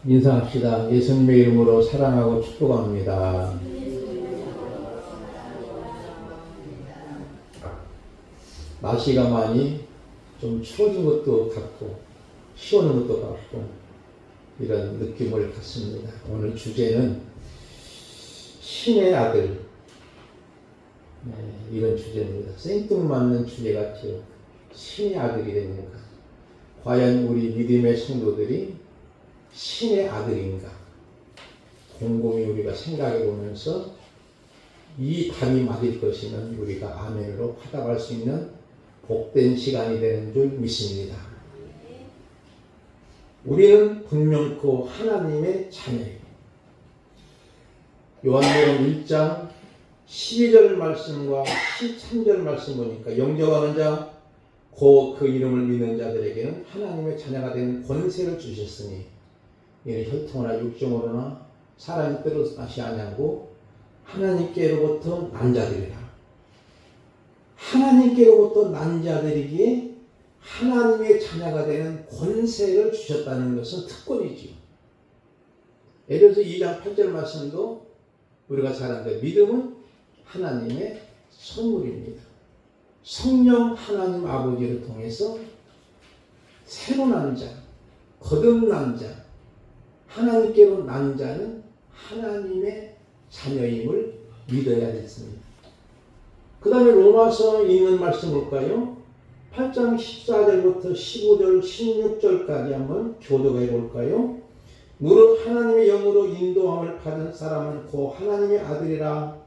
인사합시다. 예수님의 이름으로 사랑하고 축복합니다. 날씨가 많이 좀 추워진 것도 같고 시원한 것도 같고 이런 느낌을 갖습니다. 오늘 주제는 신의 아들, 이런 주제입니다. 생뚱맞는 주제 같지요. 신의 아들이 됩니까? 과연 우리 믿음의 성도들이 신의 아들인가? 곰곰이 우리가 생각해 보면서 이 답이 맞을 것이면 우리가 아멘으로 화답할 수 있는 복된 시간이 되는 줄 믿습니다. 우리는 분명코 하나님의 자녀입니다. 요한복음 1장 12절 말씀과 13절 말씀 보니까 영접하는 자, 곧 그 이름을 믿는 자들에게는 하나님의 자녀가 되는 권세를 주셨으니 이는 혈통이나 육정으로나 사람의 뜻으로 다시 아니하고 하나님께로부터 난 자들이라. 하나님께로부터 난 자들이기에 하나님의 자녀가 되는 권세를 주셨다는 것은 특권이지요. 예를 들어서 2장 8절 말씀도 우리가 잘 아는데 믿음은 하나님의 선물입니다. 성령 하나님 아버지를 통해서 새로 난 자, 거듭난 자, 하나님께로 난 자는 하나님의 자녀임을 믿어야 됐습니다. 그 다음에 로마서 있는 말씀 볼까요? 8장 14절부터 15절, 16절까지 한번 교독해 볼까요? 무릇 하나님의 영으로 인도함을 받은 사람은 곧 하나님의 아들이라.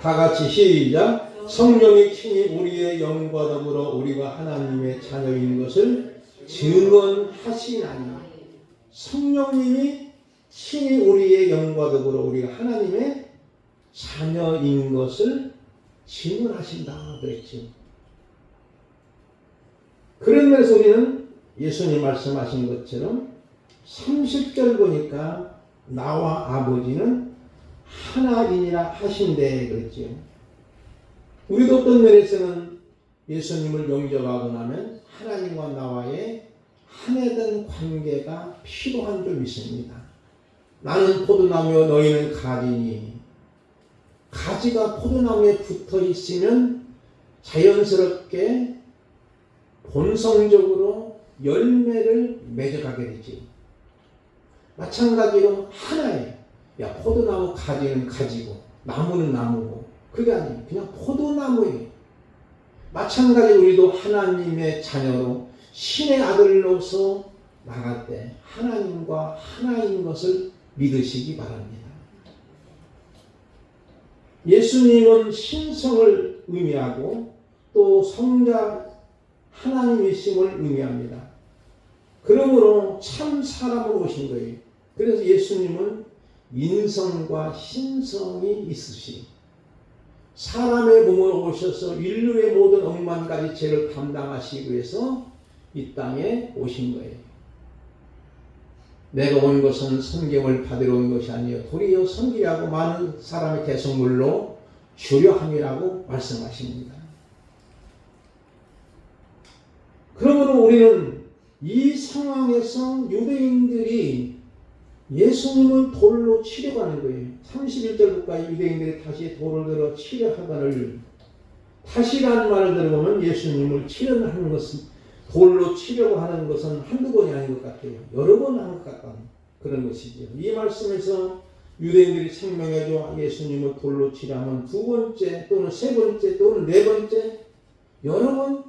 다 같이 시작. 성령이 친히 우리의 영과 더불어 우리가 하나님의 자녀인 것을 증언하시나니. 성령님이 친히 우리의 영과 더불어 우리가 하나님의 자녀인 것을 증언하신다 그랬죠. 그런 면에서 우리는 예수님 말씀하신 것처럼 30절 보니까 나와 아버지는 하나이니라 하신대 그랬지요. 우리도 어떤 면에서는 예수님을 영접하고 나면 하나님과 나와의 한해된 관계가 필요한 줄 믿습니다. 나는 포도나무요 너희는 가지니. 가지가 포도나무에 붙어 있으면 자연스럽게 본성적으로 열매를 맺어가게 되지. 마찬가지로 하나예요. 야, 포도나무 가지는 가지고 나무는 나무고 그게 아니에요. 그냥 포도나무예요. 마찬가지로 우리도 하나님의 자녀로 신의 아들로서 나갈 때 하나님과 하나인 것을 믿으시기 바랍니다. 예수님은 신성을 의미하고 또 성자 하나님이심을 의미합니다. 그러므로 참 사람으로 오신 거예요. 그래서 예수님은 인성과 신성이 있으시 사람의 몸으로 오셔서 인류의 모든 억만 가지 죄를 담당하시기 위해서 이 땅에 오신 거예요. 내가 온 것은 성경을 받으러 온 것이 아니요 도리어 섬기려고 많은 사람의 대속물로 주려 함이라고 말씀하십니다. 그러므로 우리는 이 상황에서 유대인들이 예수님을 돌로 치려고 하는 거예요. 31절부터 유대인들이 다시 돌을 들어 치려 하거늘. 다시라는 말을 들어보면 예수님을 치려고 하는 것은 돌로 치려고 하는 것은 한두 번이 아닌 것 같아요. 여러 번 한 것 같다는 그런 것이죠. 이 말씀에서 유대인들이 생명해줘 예수님을 돌로 치려 하면 두 번째 또는 세 번째 또는 네 번째 여러 번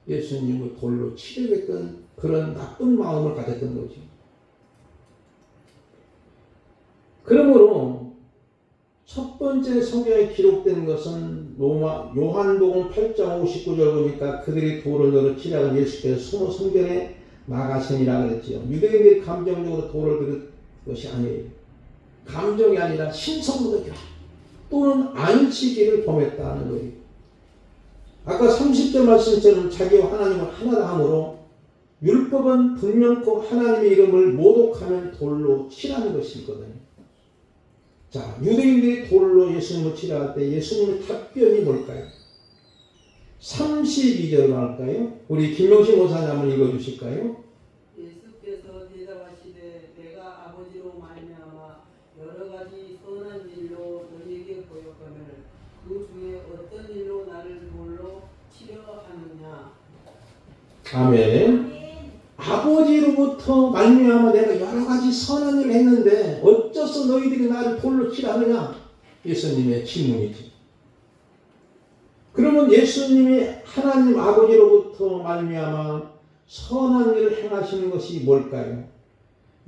예수님을 돌로 치려했던 그런 나쁜 마음을 가졌던 거죠. 그러므로 첫 번째 성경에 기록된 것은 요한복음 8장 59절 보니까 그들이 돌을 들어 치려고 예수께서 숨어 성전에 나가시니라 그랬지요. 유대인들이 감정적으로 돌을 들은 것이 아니에요. 감정이 아니라 신성모독이라 또는 안식일을 범했다는 거예요. 아까 30절 말씀처럼 자기와 하나님을 하나다 하므로 율법은 분명코 하나님의 이름을 모독하면 돌로 치라는 것이거든요. 자, 유대인들이 돌로 예수님을 치려할 때 예수님의 답변이 뭘까요? 32절로 할까요? 우리 김명신 목사님 한번 읽어주실까요? 예수께서 대답하시되 내가 아버지로 말미암아 여러 가지 선한 일로 너희에게 보였거늘 그 중에 어떤 일로 나를 돌로 치려 하느냐. 아멘. 아버지로부터 말미암아 내가 여러 가지 선한 일을 했는데 어째서 너희들이 나를 돌로 치려 하느냐? 예수님의 질문이지. 그러면 예수님이 하나님 아버지로부터 말미암아 선한 일을 행하시는 것이 뭘까요?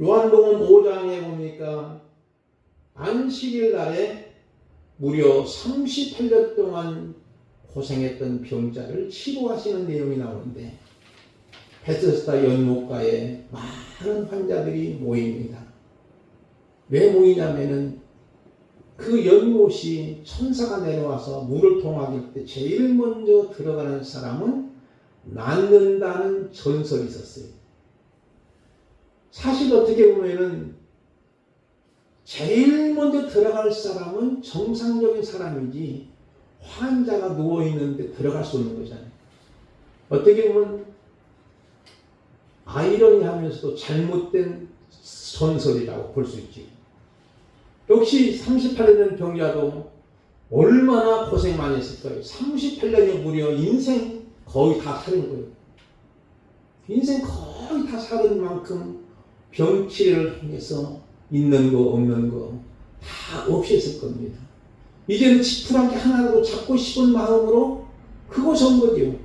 요한복음 5장에 보니까 안식일 날에 무려 38년 동안 고생했던 병자를 치료하시는 내용이 나오는데 베데스다 연못가에 많은 환자들이 모입니다. 왜 모이냐면은 그 연못이 천사가 내려와서 물을 통하길 때 제일 먼저 들어가는 사람은 낫는다는 전설이 있었어요. 사실 어떻게 보면은 제일 먼저 들어갈 사람은 정상적인 사람이지 환자가 누워있는데 들어갈 수 없는 거잖아요. 어떻게 보면 아이러니하면서도 잘못된 전설이라고 볼 수 있지. 역시 38년 병자도 얼마나 고생 많이 했을까요? 38년이 무려 인생 거의 다 살은 거예요. 인생 거의 다 살은 만큼 병치료를 통해서 있는 거 없는 거 다 없이 했을 겁니다. 이제는 지푸라기 하나라도 잡고 싶은 마음으로 그거 전 거죠.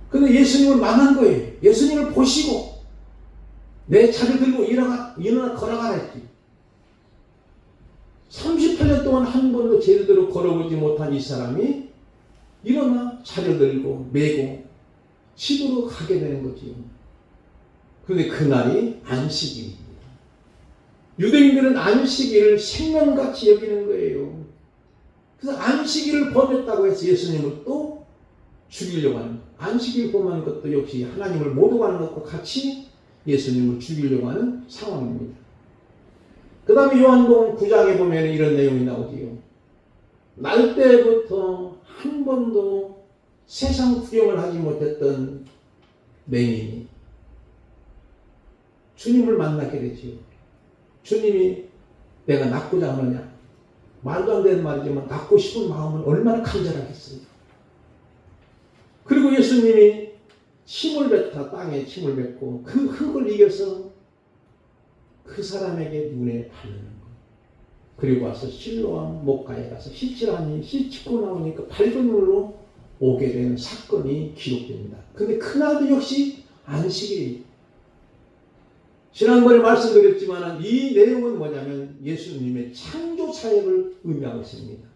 근데 예수님을 만난 거예요. 예수님을 보시고 내 차를 들고 일어나 걸어가라 했지. 38년 동안 한 번도 제대로 걸어보지 못한 이 사람이 일어나 차를 들고 메고 집으로 가게 되는 거지요. 그런데 그날이 안식일입니다. 유대인들은 안식일을 생명같이 여기는 거예요. 그래서 안식일을 범했다고 해서 예수님을 또 죽이려고 하는 거예요. 안식일 범하는 것도 역시 하나님을 못 오가는 것과 같이 예수님을 죽이려고 하는 상황입니다. 그 다음에 요한복음 9장에 보면 이런 내용이 나오지요. 날 때부터 한 번도 세상 구경을 하지 못했던 맹인이 주님을 만나게 되지요. 주님이 내가 낫고자 하느냐? 말도 안 되는 말이지만 낫고 싶은 마음은 얼마나 간절하겠어요. 그리고 예수님이 침을 뱉어 땅에 침을 뱉고 그 흙을 이겨서 그 사람에게 눈에 바르는 거. 그리고 와서 실로암 목가에 가서 씻으라니 씻고 나오니까 밝은 눈으로 오게 되는 사건이 기록됩니다. 근데 그날도 역시 안식일이. 지난번에 말씀드렸지만 이 내용은 뭐냐면 예수님의 창조 사역을 의미하고 있습니다.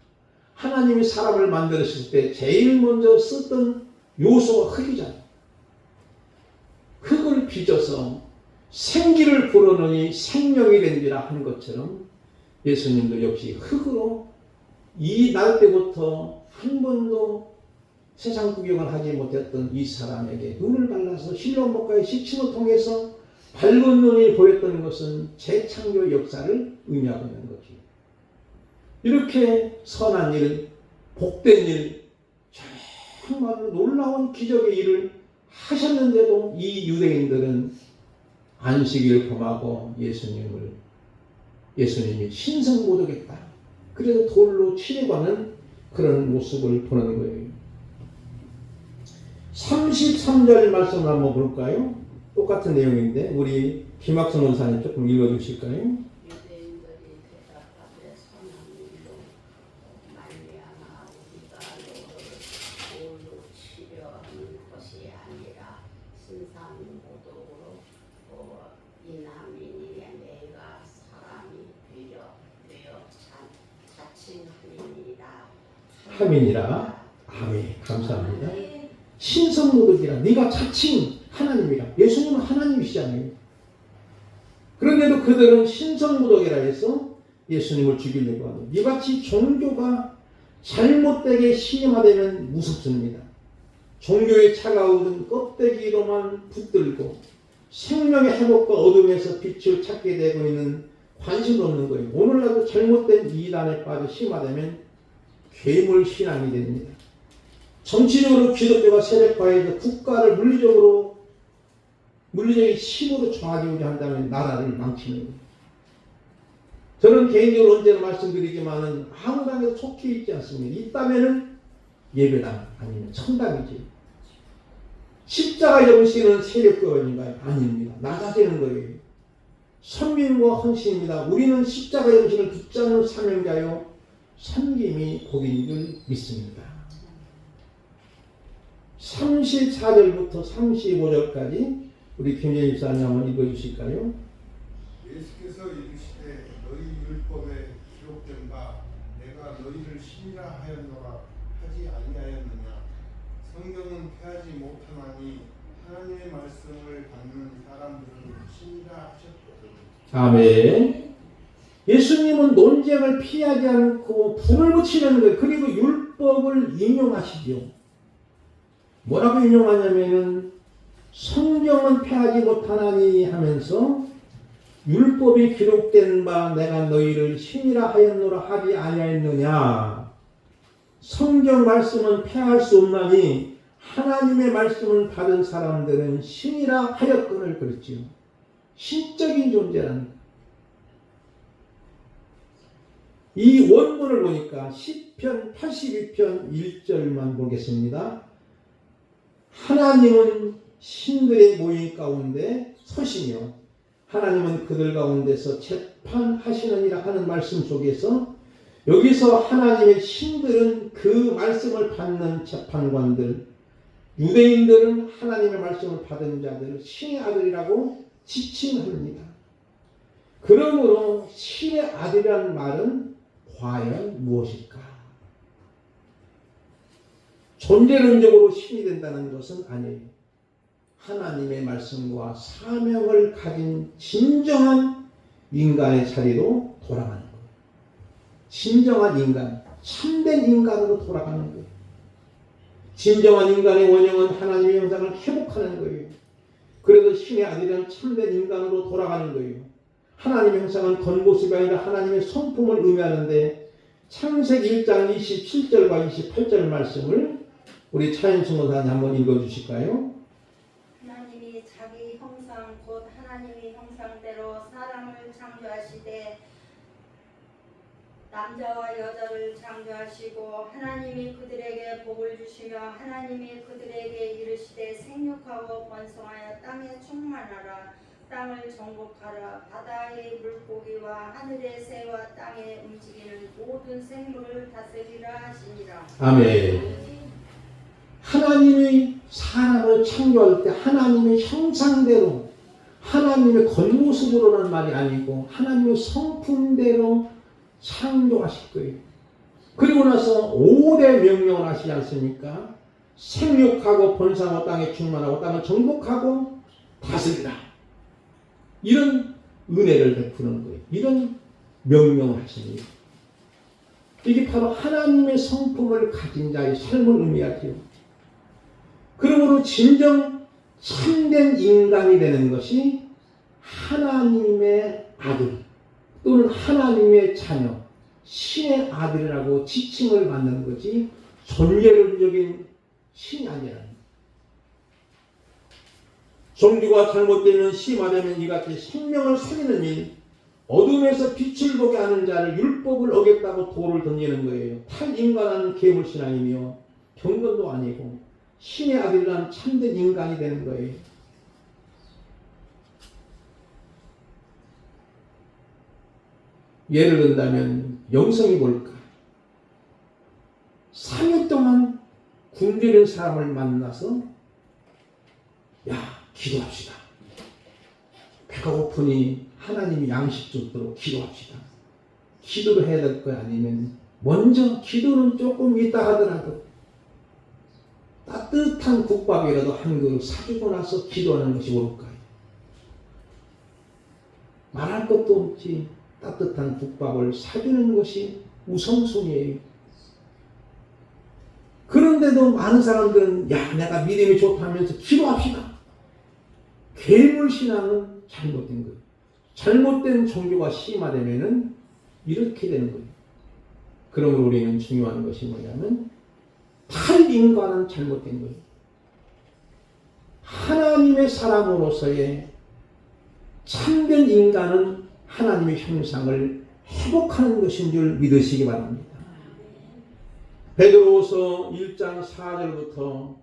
하나님이 사람을 만들었을 때 제일 먼저 썼던 요소가 흙이잖아요. 흙을 빚어서 생기를 불어넣으니 생명이 된지라 한 것처럼 예수님도 역시 흙으로 이 날 때부터 한 번도 세상 구경을 하지 못했던 이 사람에게 눈을 발라서 실로 목가의 씻임을 통해서 밝은 눈이 보였던 것은 재창조 역사를 의미하고 있는 거죠. 이렇게 선한 일, 복된 일, 정말 놀라운 기적의 일을 하셨는데도 이 유대인들은 안식일을 범하고 예수님이 신성모독했다. 그래서 돌로 치려가는 그런 모습을 보는 거예요. 33절 말씀을 한번 볼까요? 똑같은 내용인데 우리 김학선 원사님 조금 읽어주실까요? 유대인들이 대답하되 선한 일로 말미암아 우리가 너를 돌로 치려 하는 것이 아니라 신상모독으로 이남이니 내가 사람이 되어 자칭 하민이라. 아멘. 감사합니다. 신성모독이라. 네가 자칭 하나님이라. 예수님은 하나님이시잖아요. 그런데도 그들은 신성모독이라 해서 예수님을 죽이려고 합니다. 이같이 종교가 잘못되게 신임화되면 무섭습니다. 종교의 차가운 껍데기로만 붙들고 생명의 회복과 어둠에서 빛을 찾게 되고 있는 관심 없는 거예요. 오늘날도 잘못된 이단에 빠져 심화되면 괴물 신앙이 됩니다. 정치적으로 기독교가 세력화해서 국가를 물리적인 힘으로 정하게 한다면 나라를 망치는 거예요. 저는 개인적으로 언제나 말씀드리지만은 아무 당에도 속해 있지 않습니다. 있다면은 예배당 아니면 천당이지. 십자가 정신은 세력교인가요? 아닙니다. 낮아지는 거예요. 선민과 헌신입니다. 우리는 십자가 정신을 붙잡는 사명자요 섬김이 복인 줄 믿습니다. 34절부터 35절까지 우리 김재희 집사님 한번 읽어주실까요? 예수께서 이르시되 너희 율법에 기록된 바 내가 너희를 신이라 하였노라 하지 아니하였느냐. 성경은 폐하지 못하나니 하나님의 말씀을 받는 사람들은 신이라 하셨거든. 아멘. 예수님은 논쟁을 피하지 않고 불을 붙이는 거예요. 그리고 율법을 인용하시죠. 뭐라고 인용하냐면은 성경은 폐하지 못하나니 하면서 율법이 기록된 바 내가 너희를 신이라 하였노라 하지 아니하였느냐. 성경 말씀은 폐할 수 없나니 하나님의 말씀을 받은 사람들은 신이라 하였거늘 그랬지요. 신적인 존재라는 거예요. 이 원문을 보니까 시편 82편 1절만 보겠습니다. 하나님은 신들의 모임 가운데 서시며 하나님은 그들 가운데서 재판하시느니라 하는 말씀 속에서 여기서 하나님의 신들은 그 말씀을 받는 재판관들, 유대인들은 하나님의 말씀을 받은 자들을 신의 아들이라고 지칭합니다. 그러므로 신의 아들이라는 말은 과연 무엇일까? 존재론적으로 신이 된다는 것은 아니에요. 하나님의 말씀과 사명을 가진 진정한 인간의 자리로 돌아가는 거예요. 진정한 인간, 참된 인간으로 돌아가는 거예요. 진정한 인간의 원형은 하나님의 형상을 회복하는 거예요. 그래서 신의 아들이라는 참된 인간으로 돌아가는 거예요. 하나님의 형상은 겉모습이 아니라 하나님의 성품을 의미하는데 창세기 1장 27절과 28절 말씀을 우리 차인승 목사님 한번 읽어주실까요? 하나님이 자기 형상 곧 하나님의 형상대로 사람을 창조하시되 남자와 여자를 창조하시고 하나님이 그들에게 복을 주시며 하나님이 그들에게 이르시되 생육하고 번성하여 땅에 충만하라. 땅을 정복하라. 바다의 물고기와 하늘의 새와 땅에 움직이는 모든 생물을 다스리라 하시니라. 아멘. 하나님이 사람을 창조할 때 하나님의 형상대로 하나님의 겉모습으로라는 말이 아니고 하나님의 성품대로 창조하실 거예요. 그리고 나서 5대 명령을 하시지 않습니까? 생육하고 번성하고 땅에 충만하고 땅을 정복하고 다스리라. 이런 은혜를 베푸는 거예요. 이런 명령을 하십니다. 이게 바로 하나님의 성품을 가진 자의 삶을 의미하지요. 그러므로 진정 참된 인간이 되는 것이 하나님의 아들 또는 하나님의 자녀, 신의 아들이라고 지칭을 받는 것이 존재론적인 신이 아니라는 거예요. 종교가 잘못되면 심화되면 이같이 생명을 살리는 일, 어둠에서 빛을 보게 하는 자를 율법을 어겼다고 돌을 던지는 거예요. 탈인간한 괴물신앙이며 경건도 아니고 신의 아들이란 참된 인간이 되는 거예요. 예를 든다면 영성이 뭘까? 3일 동안 굶주린 사람을 만나서 야, 기도합시다. 배가 고프니 하나님이 양식 줬도록 기도합시다. 기도를 해야 될 거야? 아니면 먼저 기도는 조금 있다 하더라도 따뜻한 국밥이라도 한 그릇 사주고 나서 기도하는 것이 옳을까요? 말할 것도 없지 따뜻한 국밥을 사주는 것이 우선순위예요. 그런데도 많은 사람들은 야, 내가 믿음이 좋다면서 기도합시다. 괴물신앙은 잘못된 거예요. 잘못된 종교가 심화되면은 이렇게 되는 거예요. 그러므로 우리는 중요한 것이 뭐냐면 탈인간은 잘못된 거예요. 하나님의 사람으로서의 참된 인간은 하나님의 형상을 회복하는 것인 줄 믿으시기 바랍니다. 베드로후서 1장 4절부터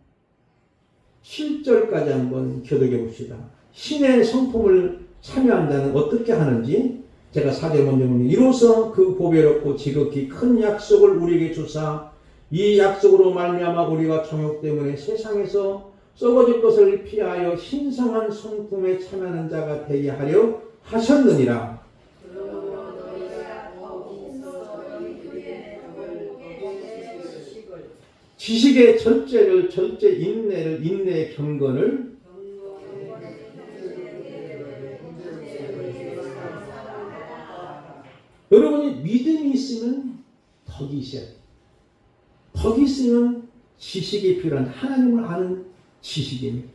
7절까지 한번 교독해 봅시다. 신의 성품을 참여한 자는 어떻게 하는지 제가 4절 먼저 보면 이로써 그 보배롭고 지극히 큰 약속을 우리에게 주사 이 약속으로 말미암아 우리가 정욕 때문에 세상에서 썩어질 것을 피하여 신성한 성품에 참여하는 자가 되게 하려 하셨느니라. 지식의 절제를 절제 인내를 인내의 경건을 여러분이 믿음이 있으면 덕이 있어야 돼요. 덕이 있으면 지식이 필요한 하나님을 아는 지식입니다.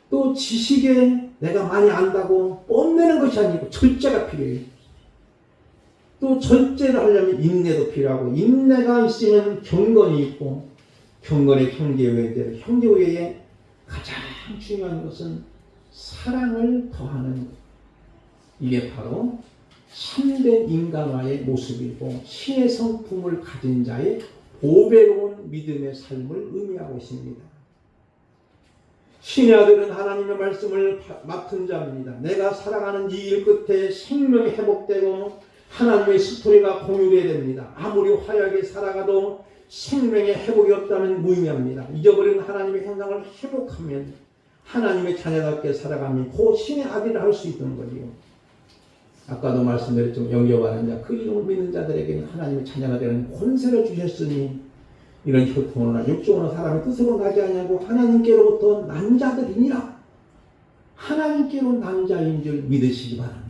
또 지식에 내가 많이 안다고 뽐내는 것이 아니고 절제가 필요해요. 또 절제를 하려면 인내도 필요하고 인내가 있으면 경건이 있고 경건의 형제우애들 형제우애의 가장 중요한 것은 사랑을 더하는 것. 이게 바로 참된 인간화의 모습이고 신의 성품을 가진 자의 보배로운 믿음의 삶을 의미하고 있습니다. 신의 아들은 하나님의 말씀을 맡은 자입니다. 내가 살아가는 이 일 끝에 생명이 회복되고 하나님의 스토리가 공유되어야 됩니다. 아무리 화려하게 살아가도 생명의 회복이 없다면 무의미합니다. 잊어버린 하나님의 형상을 회복하면 하나님의 자녀답게 살아가면 그 신의 아들을 할 수 있는 거지요. 아까도 말씀드렸지만 영접하는 자, 그 이름을 믿는 자들에게는 하나님의 자녀가 되는 권세를 주셨으니 이런 혈통으로나 육종으로 사람의 뜻으로 나지 아니하고 하나님께로부터 난 자들이니라. 하나님께로 난 자인 줄 믿으시기 바랍니다.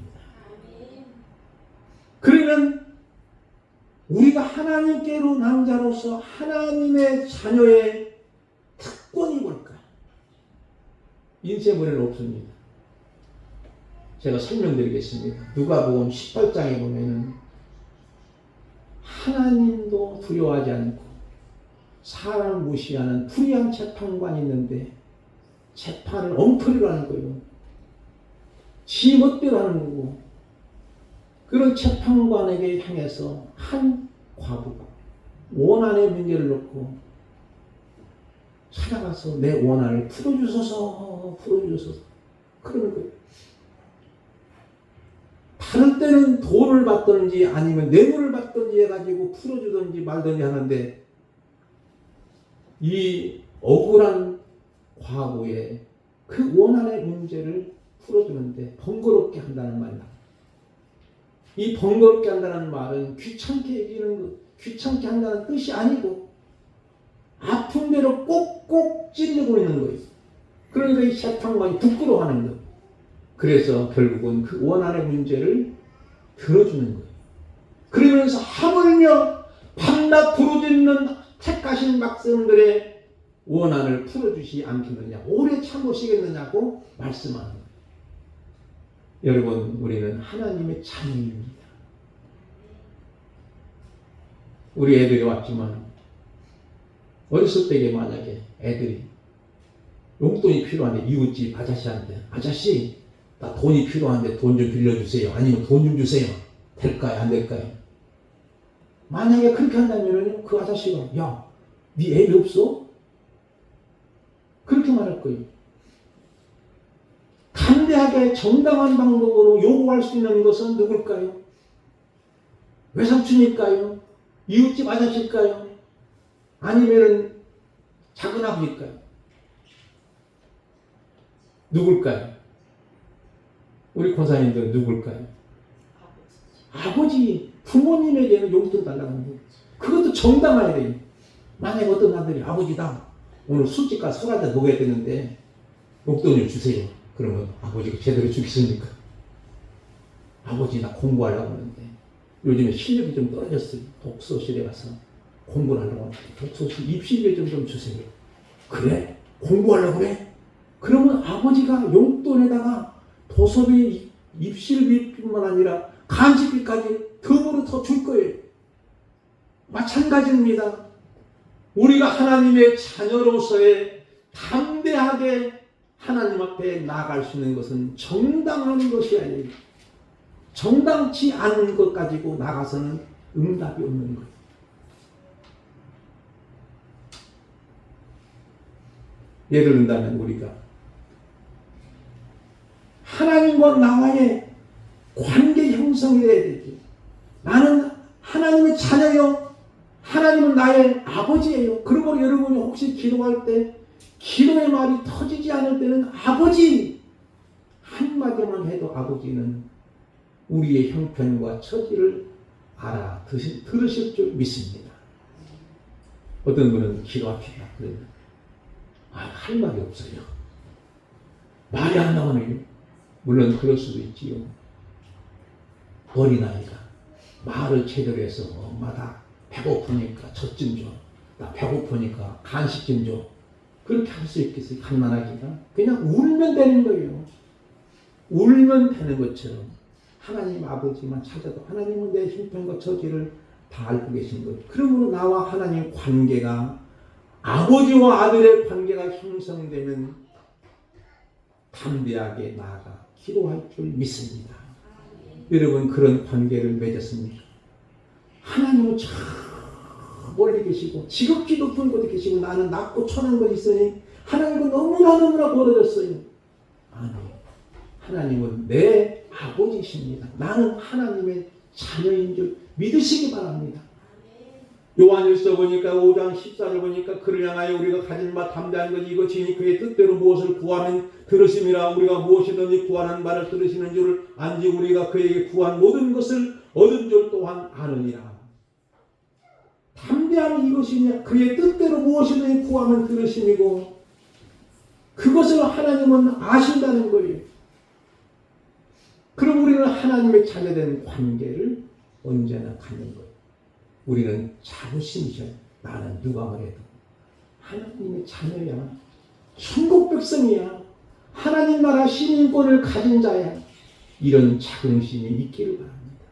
그러면 우리가 하나님께로 난 자로서 하나님의 자녀의 특권이 뭘까요? 인쇄문에는 없습니다. 제가 설명드리겠습니다. 누가복음 18장에 보면은 하나님도 두려워하지 않고 사람을 무시하는 불의한 재판관이 있는데 재판을 엉터리로 하는 거예요. 지 멋대로 하는 거고 그런 재판관에게 향해서 한 과부가 원한의 문제를 놓고 찾아가서 내 원한을 풀어주소서 그러는 거예요. 다른 때는 돈을 받든지 아니면 뇌물을 받든지 해가지고 풀어주든지 말든지 하는데 이 억울한 과부의 그 원한의 문제를 풀어주는데 번거롭게 한다는 말이다. 이 번거롭게 한다는 말은 귀찮게 한다는 뜻이 아니고 아픈 대로 꼭꼭 찌르고 있는 거예요. 그러니까 이 재판관이 부끄러워하는 거예요. 그래서 결국은 그 원한의 문제를 들어주는 거예요. 그러면서 하물며 밤낮 부르짖는 택하신 백성들의 원한을 풀어주시 않겠느냐, 오래 참으시겠느냐고 말씀하는 거예요. 여러분, 우리는 하나님의 자녀입니다. 우리 애들이 왔지만 어렸을 때에 만약에 애들이 용돈이 필요한데 이웃집 아저씨한테 아저씨 나 돈이 필요한데 돈 좀 빌려주세요. 아니면 돈 좀 주세요. 될까요? 안 될까요? 만약에 그렇게 한다면 그 아저씨가 야, 네 애비 없어? 그렇게 말할 거예요. 담대하게 정당한 방법으로 요구할 수 있는 것은 누굴까요? 외삼촌일까요? 이웃집 아저씨일까요? 아니면 작은 아버지일까요? 누굴까요? 우리 권사님들은 누굴까요? 아버지, 부모님에게는 용돈 달라고 하는 거예요. 그것도 정당해야 돼요. 만약에 어떤 아들이 아버지다, 오늘 술집 가서 술 한잔 먹어야 되는데 용돈 좀 주세요. 그러면 아버지가 제대로 주겠습니까? 아버지 나 공부하려고 하는데 요즘에 실력이 좀 떨어졌어요. 독서실에 가서 공부를 하려고 하는데 독서실 입시비에 좀 주세요. 그래? 공부하려고 그래? 그러면 아버지가 용돈에다가 도서비 입실비뿐만 아니라 간식비까지 덤으로 더 줄 거예요. 마찬가지입니다. 우리가 하나님의 자녀로서의 담대하게 하나님 앞에 나아갈 수 있는 것은 정당한 것이 아니에요. 정당치 않은 것 가지고 나가서는 응답이 없는 거예요. 예를 든다면 우리가 하나님과 나와의 관계 형성이 돼야 되죠. 나는 하나님의 자녀요. 하나님은 나의 아버지예요. 그러므로 여러분이 혹시 기도할 때 기도의 말이 터지지 않을 때는 아버지 한마디만 해도 아버지는 우리의 형편과 처지를 들으실 줄 믿습니다. 어떤 분은 기도합시다. 그러면 할 말이 없어요. 말이 안 나오네요. 물론 그럴 수도 있지요. 어린아이가 말을 제대로 해서 엄마 나 배고프니까 젖 좀 줘. 나 배고프니까 간식 좀 줘. 그렇게 할 수 있겠어요? 갓난아기가? 그냥 울면 되는 거예요. 울면 되는 것처럼 하나님 아버지만 찾아도 하나님은 내 형편과 처지를 다 알고 계신 거예요. 그러므로 나와 하나님 관계가 아버지와 아들의 관계가 형성되면 담대하게 나아가 기도할 줄 믿습니다. 여러분 그런 관계를 맺었습니까? 하나님은 저 멀리 계시고 지극히 높은 곳에 계시고 나는 낮고 천한 곳에 있으니 하나님은 너무나 멀어졌어요. 아니, 하나님은 내 아버지십니다. 나는 하나님의 자녀인 줄 믿으시기 바랍니다. 요한일서 보니까 5장 14절 보니까 그를 향하여 우리가 가진 바 담대한 것이 이것이니 그의 뜻대로 무엇을 구하면 들으심이라. 우리가 무엇이든지 구하는 바를 들으시는 줄을 안지 우리가 그에게 구한 모든 것을 얻은 줄 또한 아느니라. 담대함이 이것이냐? 그의 뜻대로 무엇이든지 구하면 들으심이고 그것을 하나님은 아신다는 거예요. 그럼 우리는 하나님의 자녀된 관계를 언제나 갖는 거예요. 우리는 자부심이죠. 나는 누가 뭐래도 하나님의 자녀야. 천국 백성이야. 하나님 나라 시민권을 가진 자야. 이런 자긍심이 있기를 바랍니다.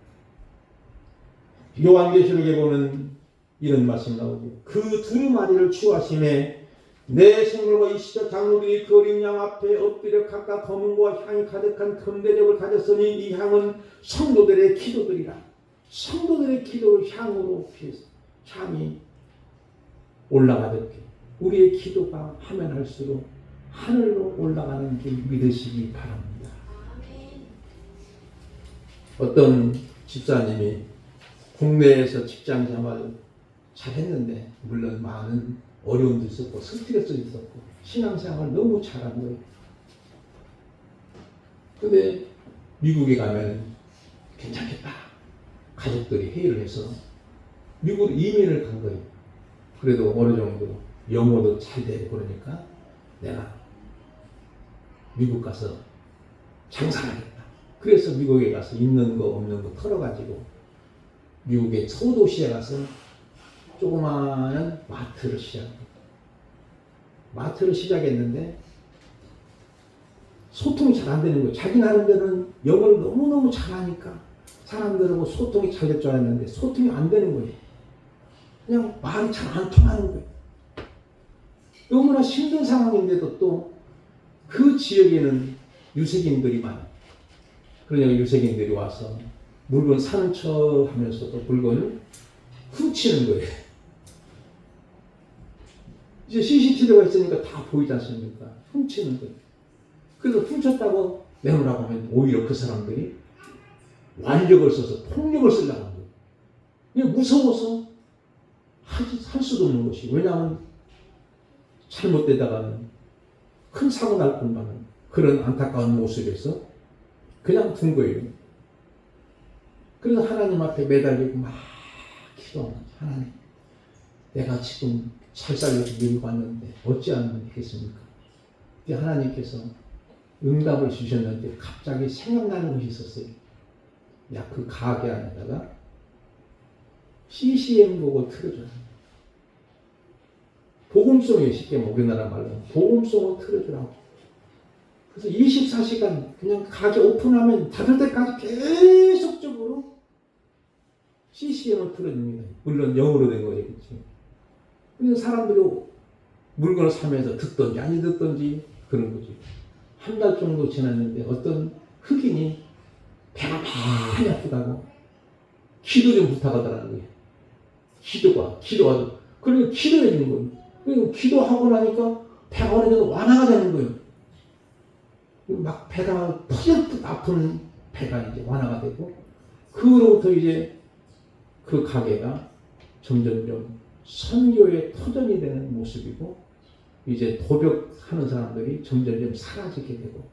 요한계시록에 보면 이런 말씀 나오죠. 그 두루마리를 추하심에 내 생물과 이시적 장로들이 그 어린 양 앞에 엎드려 각각 검은과 향이 가득한 금대접을 가졌으니 이 향은 성도들의 기도들이라. 성도들의 기도를 향으로 피해서 향이 올라가듯 우리의 기도가 하면 할수록 하늘로 올라가는 줄 믿으시기 바랍니다. 어떤 집사님이 국내에서 직장 생활을 잘했는데 물론 많은 어려움도 있었고 스트레스도 있었고 신앙생활을 너무 잘한 거예요. 근데 미국에 가면 괜찮겠다. 가족들이 회의를 해서 미국으로 이민을 간 거예요. 그래도 어느 정도 영어도 잘 되고 그러니까 내가 미국 가서 장사하겠다. 그래서 미국에 가서 있는 거 없는 거 털어가지고 미국의 소도시에 가서 조그마한 마트를 시작했는데 소통이 잘 안 되는 거예요. 자기 나름대로는 영어를 너무너무 잘하니까 사람들하고 소통이 잘 될 줄 알았는데 소통이 안 되는 거예요. 그냥 말이 잘 안 통하는 거예요. 너무나 힘든 상황인데도 또 그 지역에는 유색인들이 많아요. 그러니까 유색인들이 와서 물건 사는 척 하면서도 물건을 훔치는 거예요. 이제 CCTV가 있으니까 다 보이지 않습니까? 훔치는 거예요. 그래서 훔쳤다고 내놓으라고 하면 오히려 그 사람들이 완력을 써서 폭력을 쓰려고 하는 거예요. 그냥 무서워서 할 수도 없는 것이. 왜냐하면 잘못되다가는 큰 사고 날 뿐만 그런 안타까운 모습에서 그냥 둔 거예요. 그래서 하나님 앞에 매달리고 막 기도하는 거예요. 하나님, 내가 지금 잘 살려서 미국 왔는데 어찌하면 되겠습니까? 하나님께서 응답을 주셨는데 갑자기 생각나는 것이 있었어요. 야, 그 가게 안에다가 CCM 곡을 틀어줘라. 복음송이에요. 쉽게 우리나라 말로 복음송을 틀어주라고. 그래서 24시간 그냥 가게 오픈하면 닫을 때까지 계속적으로 CCM을 틀어줍니다. 물론 영어로 된 거죠. 그치? 그래서 사람들이 물건을 사면서 듣던지 아니 듣던지 그런 거지. 한 달 정도 지났는데 어떤 흑인이 배가 많이 아프다고 기도 좀 부탁하더라는 거예요. 기도가. 그러니까 기도해 주는 거예요. 그리고 기도하고 나니까 배가 어느 정도 완화가 되는 거예요. 막 배가 터질 아픈 배가 이제 완화가 되고, 그로부터 이제 그 가게가 점점점 선교의 터전이 되는 모습이고, 이제 도벽하는 사람들이 점점점 사라지게 되고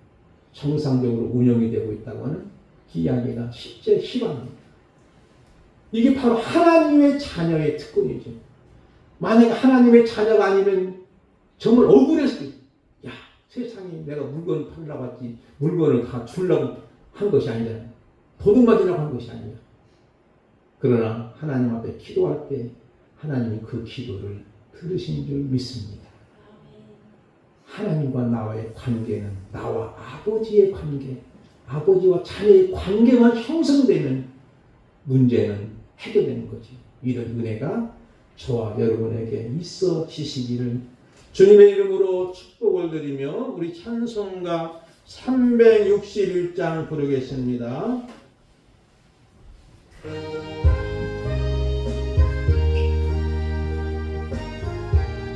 정상적으로 운영이 되고 있다고 하는 이야기가 실제 실화입니다. 이게 바로 하나님의 자녀의 특권이죠. 만약 하나님의 자녀가 아니면 정말 억울했을 때, 야, 세상에 내가 물건 팔려고 했지, 물건을 다 주려고 한 것이 아니잖아요. 도둑 맞으려고 한 것이 아니야. 그러나 하나님 앞에 기도할 때 하나님이 그 기도를 들으신 줄 믿습니다. 하나님과 나와의 관계는 나와 아버지의 관계, 아버지와 자녀의 관계만 형성되면 문제는 해결되는 거지. 이런 은혜가 저와 여러분에게 있어지시기를 주님의 이름으로 축복을 드리며 우리 찬송가 361장 부르겠습니다.